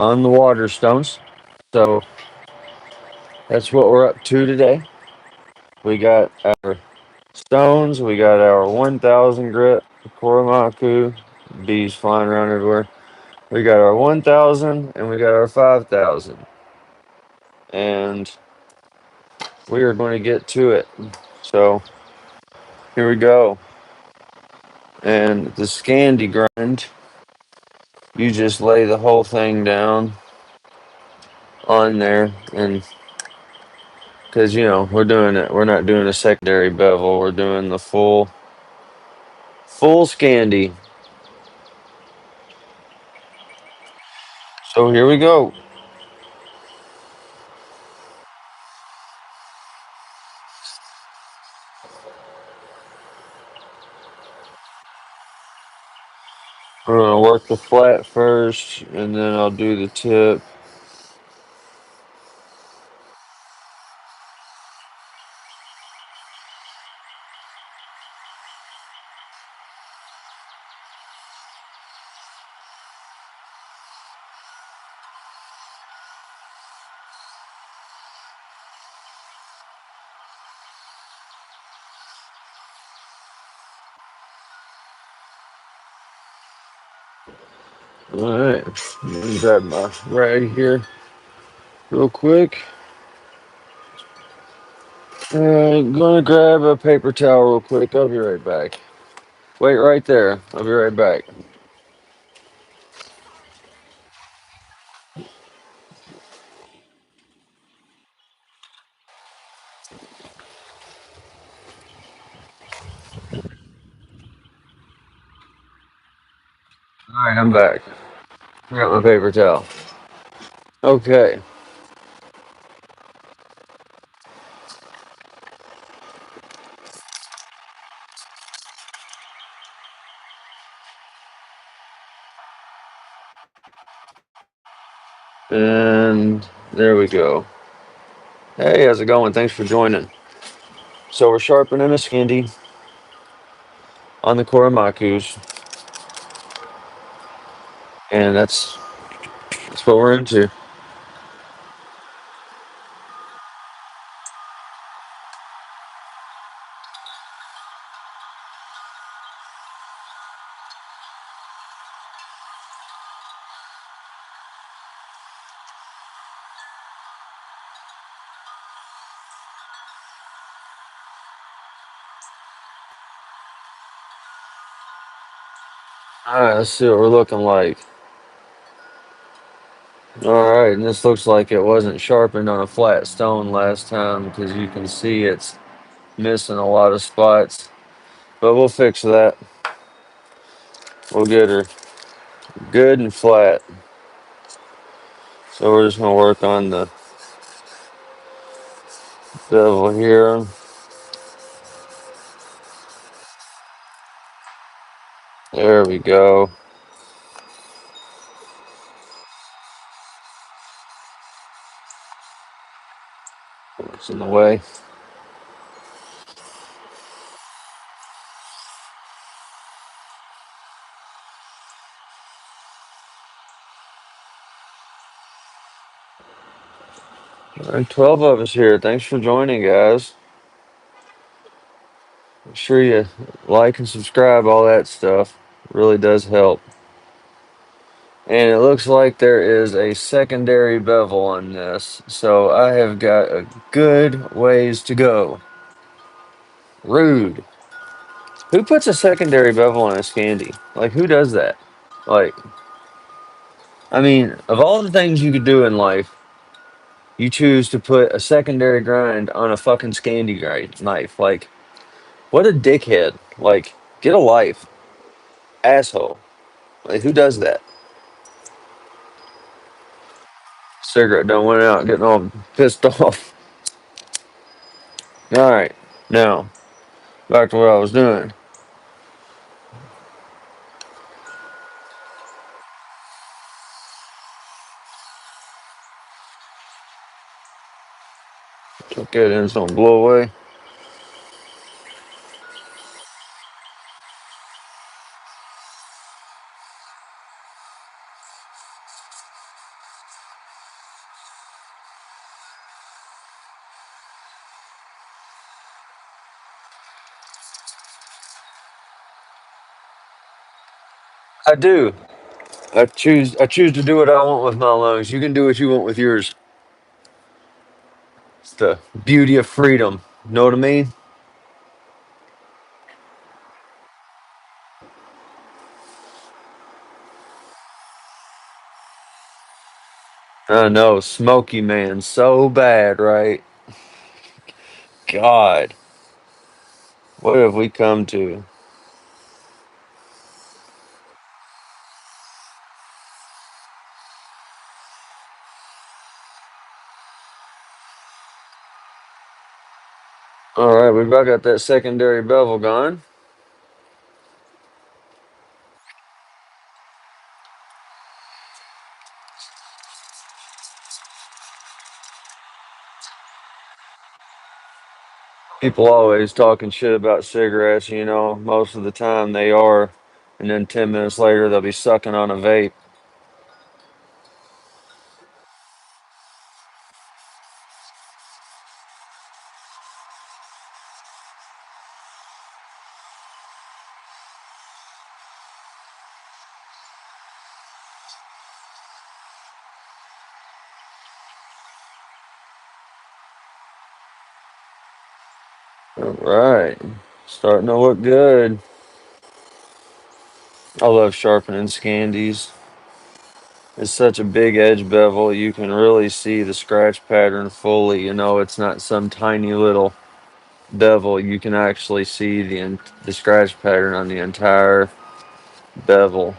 on the water stones. So that's what we're up to today. We got our stones, we got our 1000 grit Koromaku, bees flying around everywhere. We got our 1000 and we got our 5000. And we are going to get to it. So here we go. And the Scandi grind, you just lay the whole thing down on there, and because we're doing it, we're not doing a secondary bevel, we're doing the full Scandi. So here we go. We're gonna work the flat first, and then I'll do the tip. All right, let me grab my rag here real quick. Gonna grab a paper towel real quick. I'll be right back. Wait right there. I'll be right back. All right, I'm back. I got my paper towel. Okay. And there we go. Hey, how's it going? Thanks for joining. So we're sharpening a Scandi on the Koromakus, and that's what we're into. All right, let's see what we're looking like. All right, and this looks like it wasn't sharpened on a flat stone last time because you can see it's missing a lot of spots. But we'll fix that. We'll get her good and flat. So we're just gonna work on the bevel here. There we go. It's in the way. All right, 12 of us here. Thanks for joining, guys. Make sure you like and subscribe, all that stuff. It really does help. And it looks like there is a secondary bevel on this, so I have got a good ways to go. Rude. Who puts a secondary bevel on a Scandi? Like, who does that? Like, I mean, of all the things you could do in life, you choose to put a secondary grind on a fucking Scandi grind knife. Like, what a dickhead. Like, get a life. Asshole. Like, who does that? Cigarette done went out getting all pissed off. Alright, now, back to what I was doing. Took that in, so don't blow away. I do. I choose to do what I want with my lungs. You can do what you want with yours. It's the beauty of freedom. Know what I mean? I know, Smoky Man, so bad, right? God, what have we come to? All right, we've about got that secondary bevel gone. People always talking shit about cigarettes, you know, most of the time they are. And then 10 minutes later, they'll be sucking on a vape. All right, starting to look good. I love sharpening Scandies. It's such a big edge bevel, you can really see the scratch pattern fully. You know, it's not some tiny little bevel. You can actually see the scratch pattern on the entire bevel.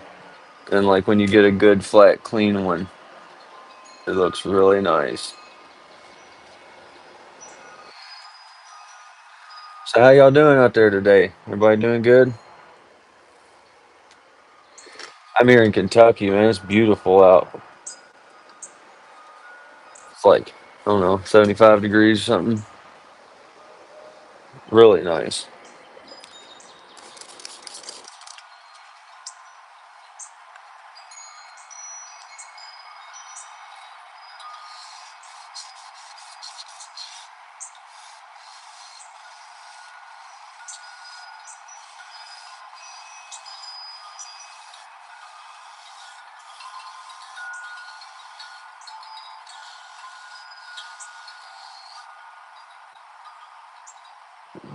And like when you get a good flat clean one, it looks really nice. So how y'all doing out there today? Everybody doing good? I'm here in Kentucky, man. It's beautiful out. It's like, I don't know, 75 degrees or something. Really nice.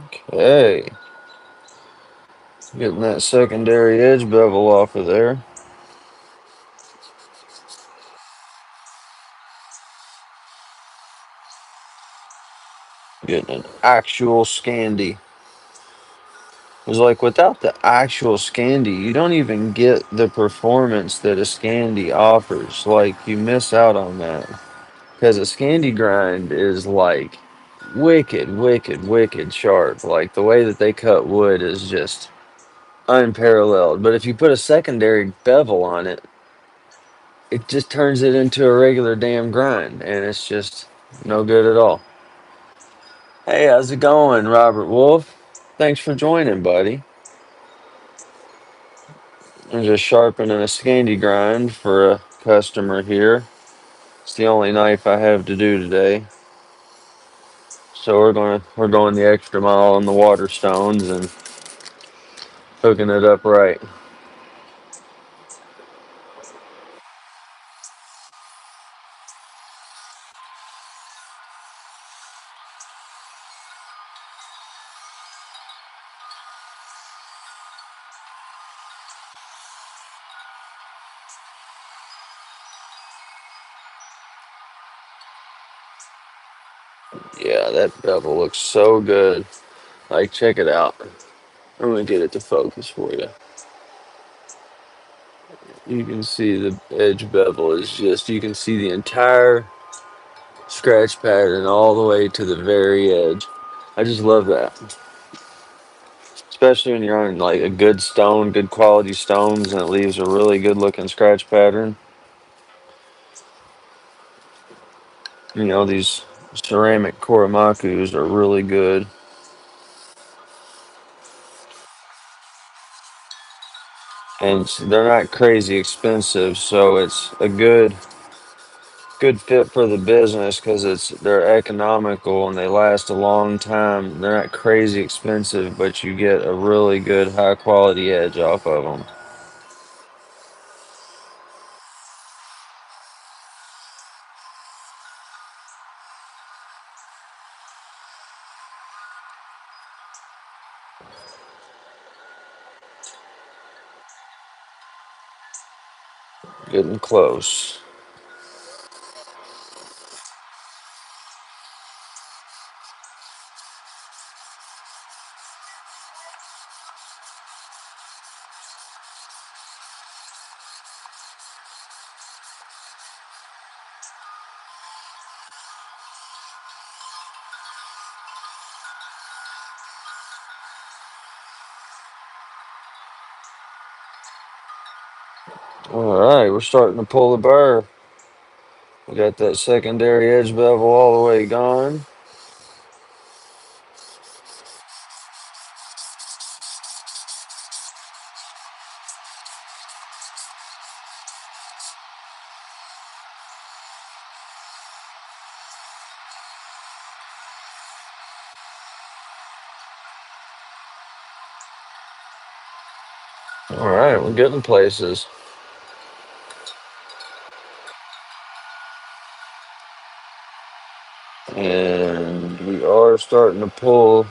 Okay. Getting that secondary edge bevel off of there. Getting an actual Scandi. It's like without the actual Scandi, you don't even get the performance that a Scandi offers. Like you miss out on that. Because a Scandi grind is like wicked, wicked, wicked sharp. Like the way that they cut wood is just unparalleled. But if you put a secondary bevel on it, it just turns it into a regular damn grind. And it's just no good at all. Hey, how's it going, Robert Wolf? Thanks for joining, buddy. I'm just sharpening a Scandi grind for a customer here. It's the only knife I have to do today. So we're going the extra mile on the water stones and hooking it up right. Yeah, that bevel looks so good. Like, check it out. I'm gonna get it to focus for you. You can see the edge bevel is just, you can see the entire scratch pattern all the way to the very edge. I just love that. Especially when you're on like a good stone, good quality stones, and it leaves a really good looking scratch pattern. You know, these ceramic Korimakus are really good. And they're not crazy expensive, so it's a good fit for the business because they're economical and they last a long time. They're not crazy expensive, but you get a really good high quality edge off of them. Getting close. All right, we're starting to pull the burr. We got that secondary edge bevel all the way gone. All right, we're getting places. And we are starting to pull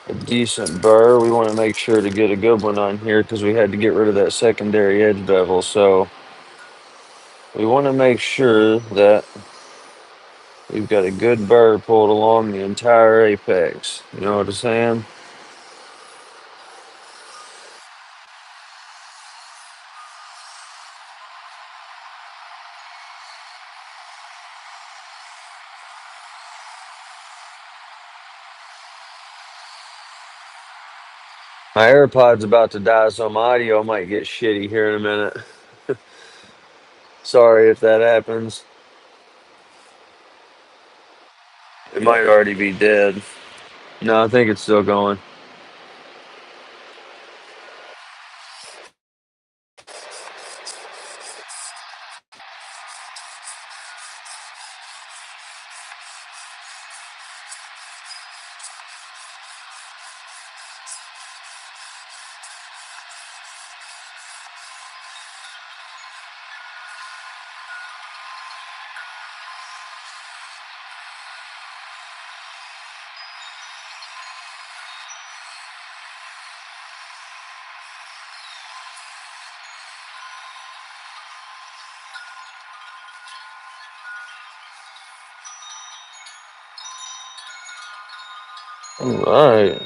a decent burr. We want to make sure to get a good one on here because we had to get rid of that secondary edge bevel. So we want to make sure that we've got a good burr pulled along the entire apex. You know what I'm saying? My AirPod's about to die, so my audio might get shitty here in a minute. Sorry if that happens. It might already be dead. No, I think it's still going. All right.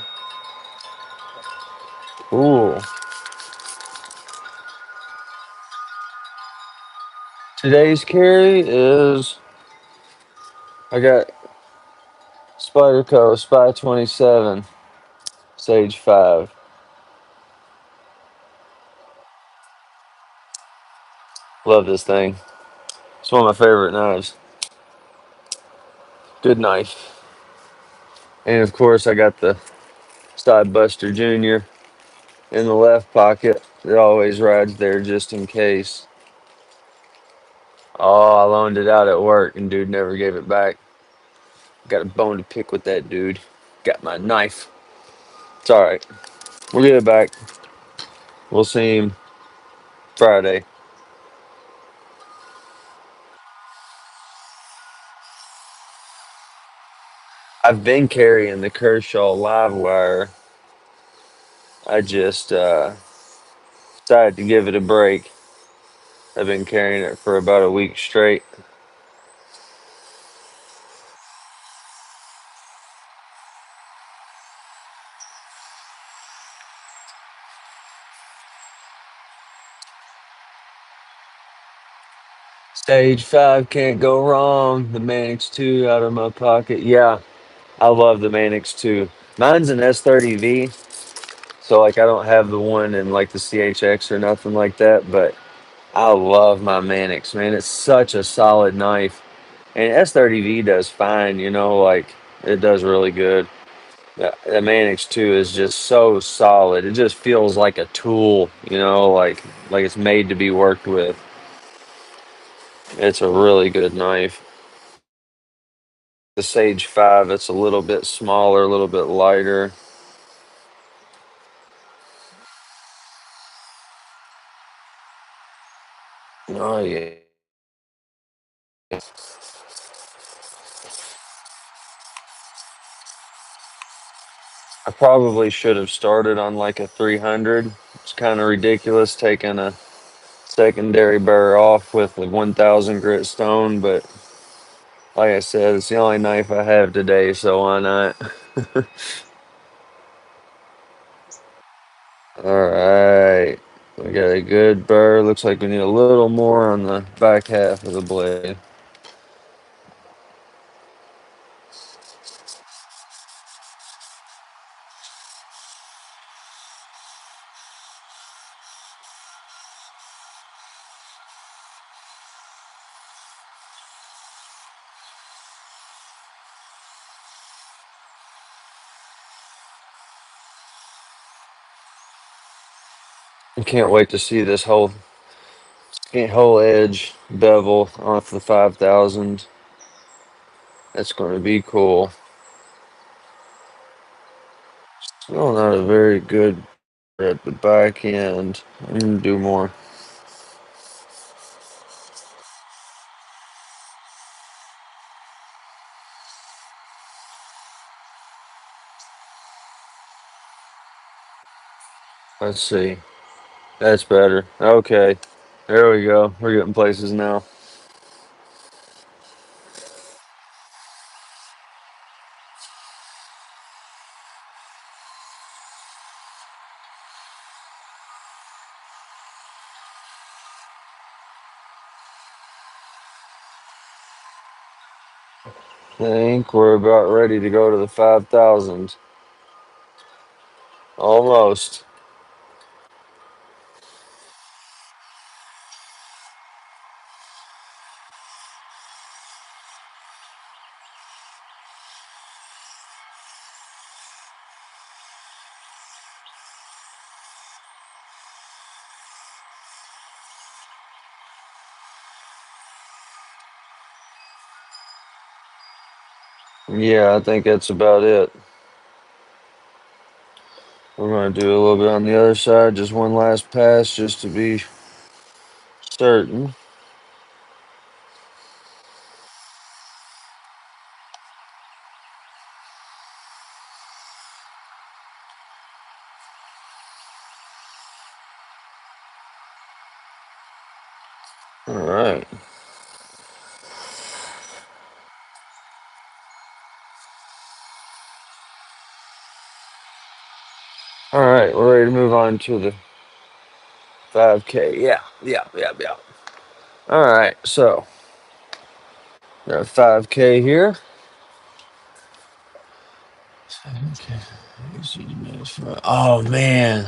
Cool. Today's carry is I got Spyderco Spy 27 Sage 5. Love this thing. It's one of my favorite knives. Good knife. And of course, I got the Stud Buster Jr. in the left pocket. It always rides there just in case. Oh, I loaned it out at work and dude never gave it back. Got a bone to pick with that dude. Got my knife. It's alright. We'll get it back. We'll see him Friday. I've been carrying the Kershaw live wire. I just decided to give it a break. I've been carrying it for about a week straight. Stage 5 can't go wrong. The Manix 2 out of my pocket. Yeah, I love the Manix 2. Mine's an S30V, so like I don't have the one in like the CHX or nothing like that, but I love my Manix, man. It's such a solid knife. And S30V does fine, like it does really good. The Manix 2 is just so solid. It just feels like a tool, like it's made to be worked with. It's a really good knife. The Sage 5, it's a little bit smaller, a little bit lighter. Oh, yeah. I probably should have started on like a 300. It's kind of ridiculous taking a secondary burr off with a 1000 grit stone, but like I said, it's the only knife I have today, so why not? Alright. We got a good burr. Looks like we need a little more on the back half of the blade. I can't wait to see this whole edge bevel off the 5000. That's going to be cool. Still not a very good at the back end. I'm going to do more. Let's see. That's better. Okay. There we go. We're getting places now. I think we're about ready to go to the 5000. Almost. Yeah, I think that's about it. We're going to do a little bit on the other side. Just one last pass just to be certain. All right. All right. We're ready to move on to the 5K. Yeah. Yeah. Yeah. Yeah. All right. So, got 5K here. Okay. Oh, man.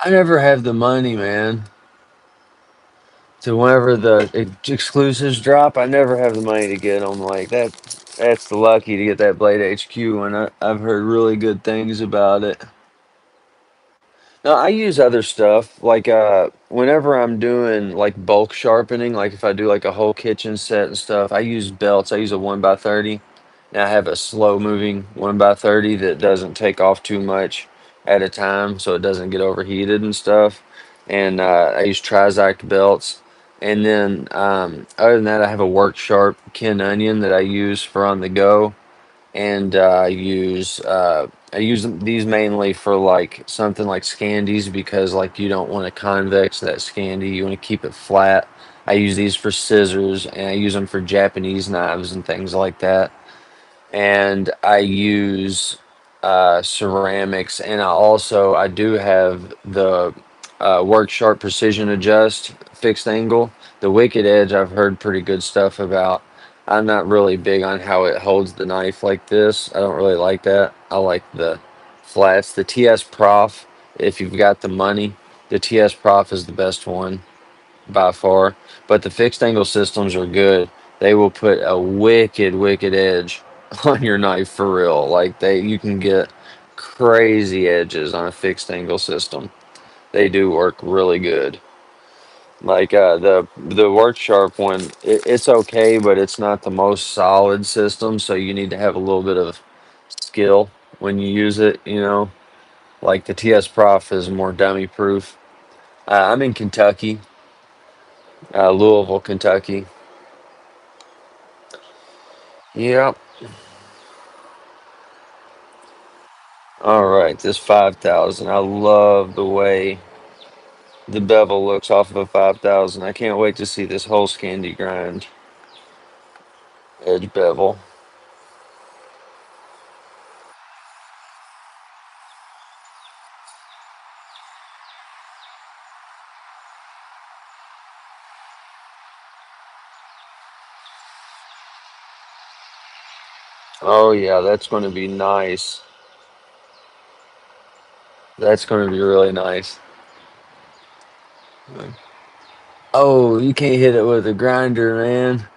I never have the money, man. So whenever the exclusives drop, I never have the money to get them. Like that, that's the lucky to get that Blade HQ, and I've heard really good things about it. No, I use other stuff like whenever I'm doing like bulk sharpening, like if I do like a whole kitchen set and stuff, I use belts. I use a 1x30, and I have a slow moving 1x30 that doesn't take off too much at a time, so it doesn't get overheated and stuff. And I use Trizact belts. And then other than that, I have a Work Sharp Ken Onion that I use for on the go, and I use these mainly for like something like Scandis because like you don't want to convex that Scandi, you want to keep it flat. I use these for scissors, and I use them for Japanese knives and things like that. And I use ceramics, and I do have the Work Sharp Precision Adjust fixed angle. The Wicked Edge I've heard pretty good stuff about. I'm not really big on how it holds the knife like this. I don't really like that. I like the flats. The TS Prof, if you've got the money, the TS Prof is the best one by far. But the fixed angle systems are good. They will put a wicked edge on your knife for real. Like you can get crazy edges on a fixed angle system. They do work really good. Like the Work Sharp one, it's okay, but it's not the most solid system. So you need to have a little bit of skill when you use it. Like the TS Prof is more dummy proof. I'm in Kentucky, Louisville, Kentucky. Yep. All right, this 5,000. I love the way the bevel looks off of a 5,000. I can't wait to see this whole Scandi grind edge bevel. Oh yeah, that's going to be nice. That's going to be really nice. Oh, you can't hit it with a grinder, man.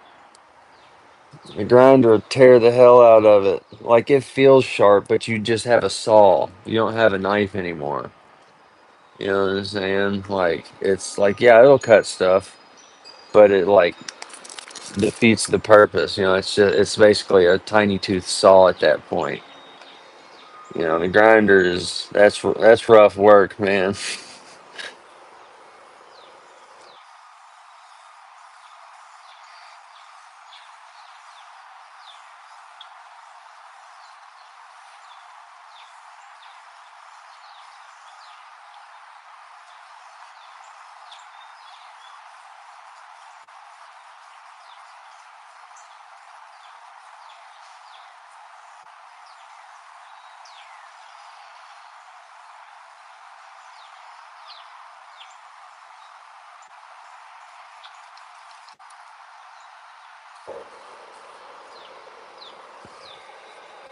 The grinder will tear the hell out of it. Like it feels sharp, but you just have a saw. You don't have a knife anymore. You know what I'm saying? Like it's like yeah, it'll cut stuff, but it like defeats the purpose. You know, it's basically a tiny tooth saw at that point. You know, the grinder is that's rough work, man.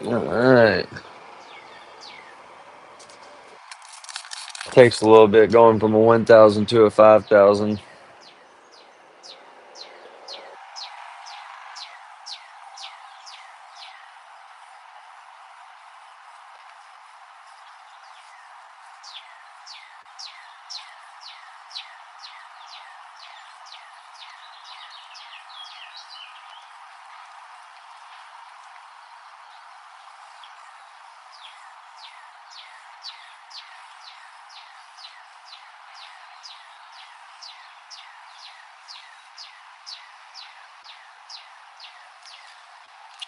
All right, takes a little bit going from a 1,000 to a 5,000.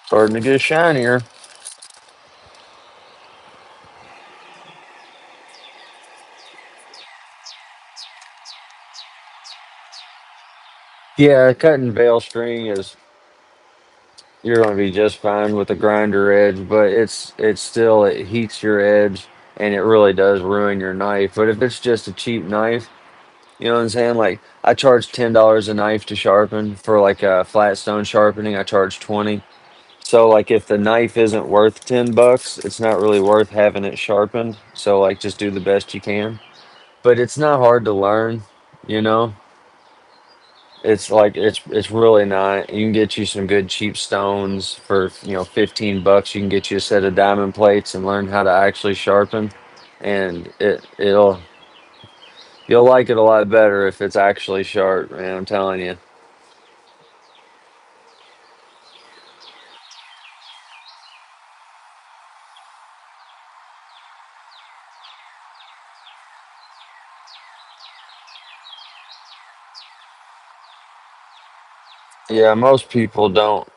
Starting to get shinier. Yeah, cutting bale string is you're going to be just fine with a grinder edge, but it's still it heats your edge and it really does ruin your knife. But if it's just a cheap knife, you know what I'm saying? Like I charge $10 a knife to sharpen for like a flat stone sharpening. I charge 20. So like if the knife isn't worth $10, it's not really worth having it sharpened. So like just do the best you can. But it's not hard to learn, you know. It's like it's really not. You can get you some good cheap stones for 15 bucks. You can get you a set of diamond plates and learn how to actually sharpen, and you'll like it a lot better if it's actually sharp. Man, I'm telling you. Yeah, most people don't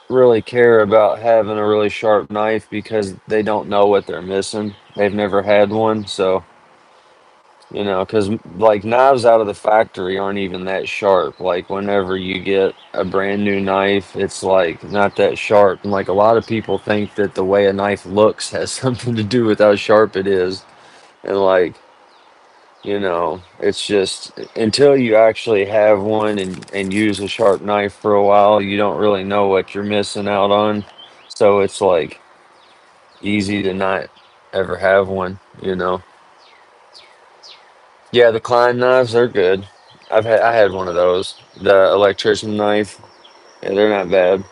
really care about having a really sharp knife because they don't know what they're missing. They've never had one, so because like knives out of the factory aren't even that sharp. Like whenever you get a brand new knife, it's like not that sharp. And like a lot of people think that the way a knife looks has something to do with how sharp it is. And like, it's just until you actually have one and use a sharp knife for a while, you don't really know what you're missing out on. So it's like easy to not ever have one, you know. Yeah, the Klein knives, they're good. I had one of those. The electrician knife. Yeah, they're not bad.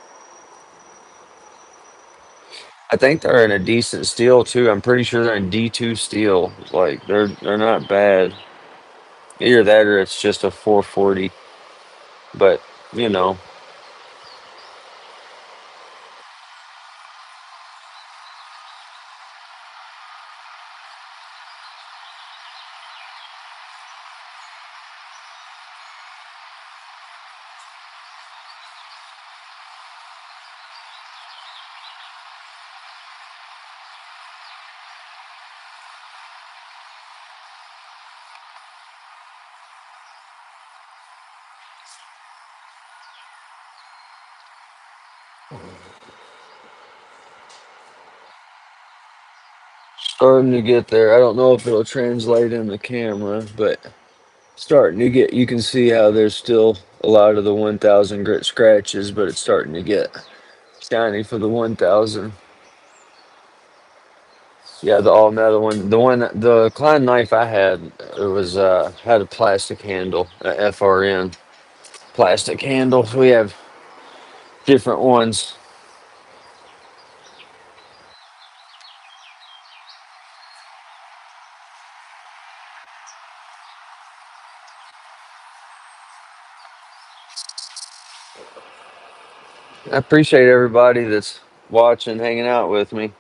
I think they're in a decent steel too. I'm pretty sure they're in D2 steel. Like they're not bad. Either that or it's just a 440. But, you know. Starting to get there. I don't know if it'll translate in the camera, but starting to get. You can see how there's still a lot of the 1,000 grit scratches, but it's starting to get shiny for the 1,000. Yeah, the all metal one. The Klein knife I had, it was had a plastic handle, a FRN plastic handle. So we have different ones. I appreciate everybody that's watching, hanging out with me,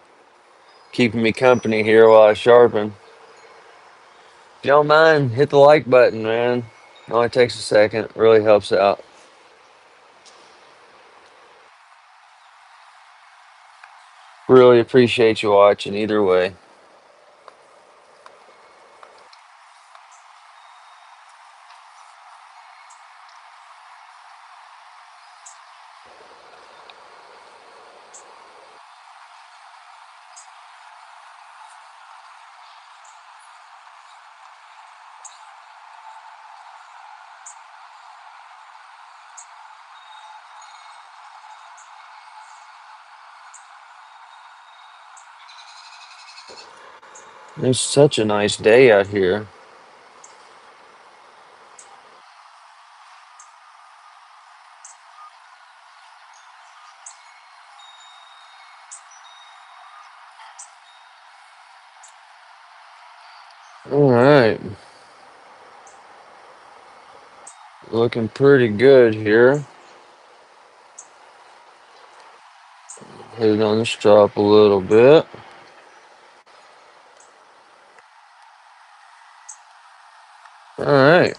keeping me company here while I sharpen. If you don't mind, hit the like button, man. It only takes a second. Really helps out. Really appreciate you watching either way. It's such a nice day out here. All right. Looking pretty good here. Hit it on the strop a little bit. All right.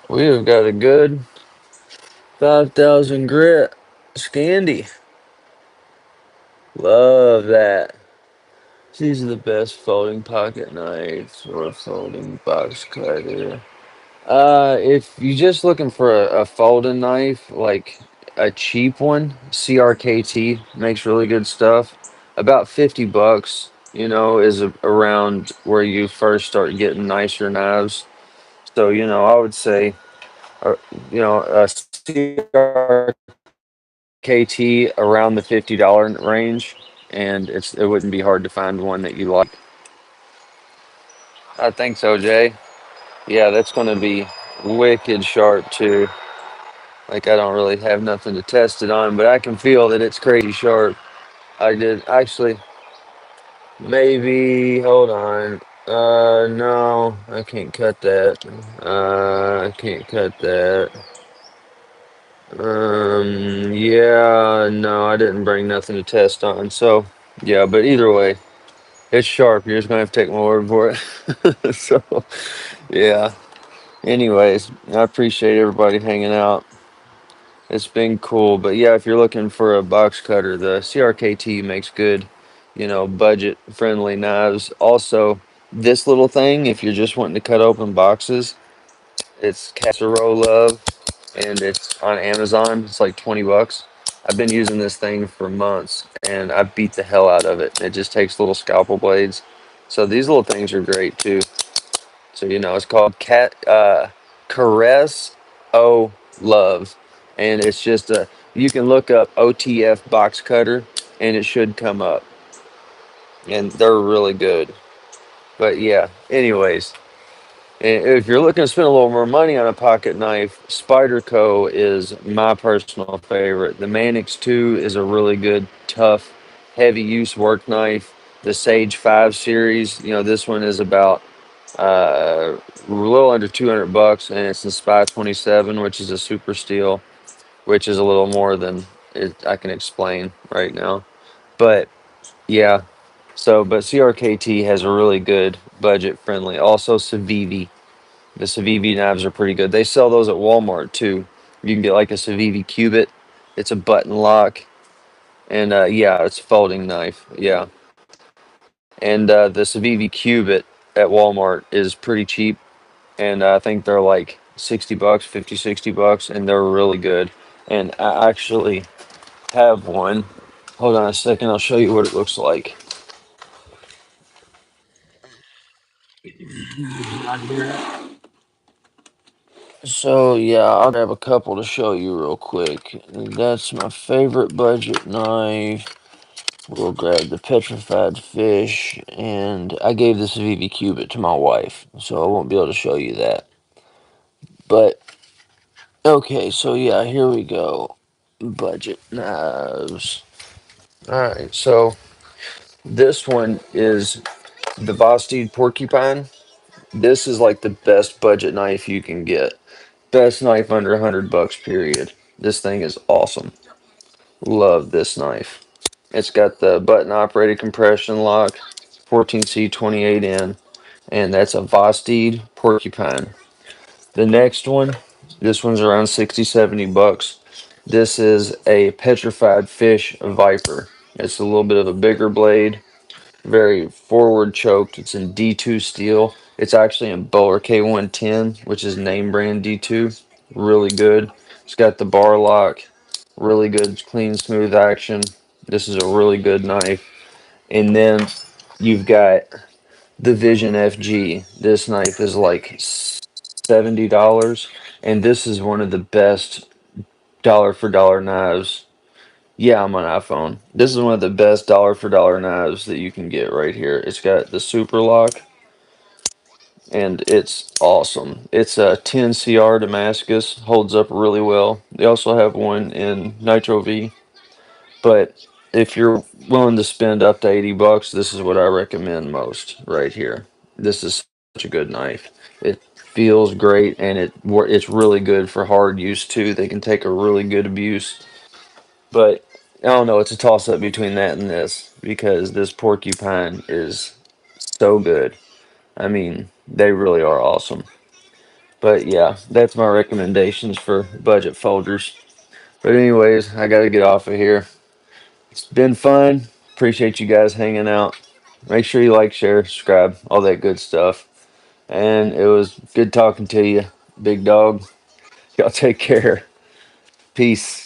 We have got a good 5,000 grit Scandi. Love that. These are the best folding pocket knives or folding box cutter. If you're just looking for a folding knife, like a cheap one, CRKT makes really good stuff. About 50 bucks, is around where you first start getting nicer knives. So, I would say, uh, a CRKT around the $50 range, and it wouldn't be hard to find one that you like. I think so, Jay. Yeah, that's going to be wicked sharp too. Like I don't really have nothing to test it on, but I can feel that it's crazy sharp. I did actually maybe hold on. No, I can't cut that. I can't cut that. Yeah, no, I didn't bring nothing to test on. So, yeah, but either way, it's sharp. You're just gonna have to take my word for it. So, yeah. Anyways, I appreciate everybody hanging out. It's been cool, but yeah, if you're looking for a box cutter, the CRKT makes good, budget friendly knives. Also, this little thing, if you're just wanting to cut open boxes, it's Casserole Love and it's on Amazon. It's like 20 bucks. I've been using this thing for months and I beat the hell out of it. It just takes little scalpel blades. So these little things are great too. So it's called Caress O Love, and it's just a. You can look up OTF box cutter, and it should come up, and they're really good. But yeah, anyways, if you're looking to spend a little more money on a pocket knife, Spyderco is my personal favorite. The Manix 2 is a really good, tough, heavy use work knife. The Sage 5 series, this one is about a little under 200 bucks, and it's the Spy 27, which is a super steel, which is a little more than I can explain right now. But yeah, but CRKT has a really good budget friendly. Also, Civivi. The Civivi knives are pretty good. They sell those at Walmart too. You can get like a Civivi Cubit. It's a button lock, and yeah, it's a folding knife. Yeah, and the Civivi Cubit at Walmart is pretty cheap and I think they're like 60 bucks, 50, 60 bucks, and they're really good. And I actually have one. Hold on a second, I'll show you what it looks like. So yeah, I'll grab a couple to show you real quick. That's my favorite budget knife. We'll grab the petrified fish, and I gave this VV Cubit to my wife, so I won't be able to show you that. But okay, so yeah, here we go. Budget knives. Alright, so this one is the Bostede Porcupine. This is like the best budget knife you can get. Best knife under 100 bucks, period. This thing is awesome. Love this knife. It's got the button operated compression lock, 14C 28N, and that's a Bostede Porcupine. The next one, this one's around 60-70 bucks. This is a petrified fish Viper. It's a little bit of a bigger blade, very forward choked. It's in D2 steel. It's actually in Bowler K110, which is name brand D2. Really good. It's got the bar lock. Really good, clean, smooth action. This is a really good knife. And then you've got the Vision FG. This knife is like $70, and this is one of the best dollar for dollar knives. Yeah, I'm on iPhone. This is one of the best dollar for dollar knives that you can get right here. It's got the super lock, and it's awesome. It's a 10 CR Damascus, holds up really well. They also have one in Nitro V, but if you're willing to spend up to 80 bucks, this is what I recommend most right here. This is such a good knife. It feels great, and it's really good for hard use too. They can take a really good abuse. But I don't know, it's a toss up between that and this because this porcupine is so good. I mean, they really are awesome. But yeah, that's my recommendations for budget folders. But anyways, I got to get off of here. It's been fun. Appreciate you guys hanging out. Make sure you like, share, subscribe, all that good stuff. And it was good talking to you, big dog. Y'all take care. Peace.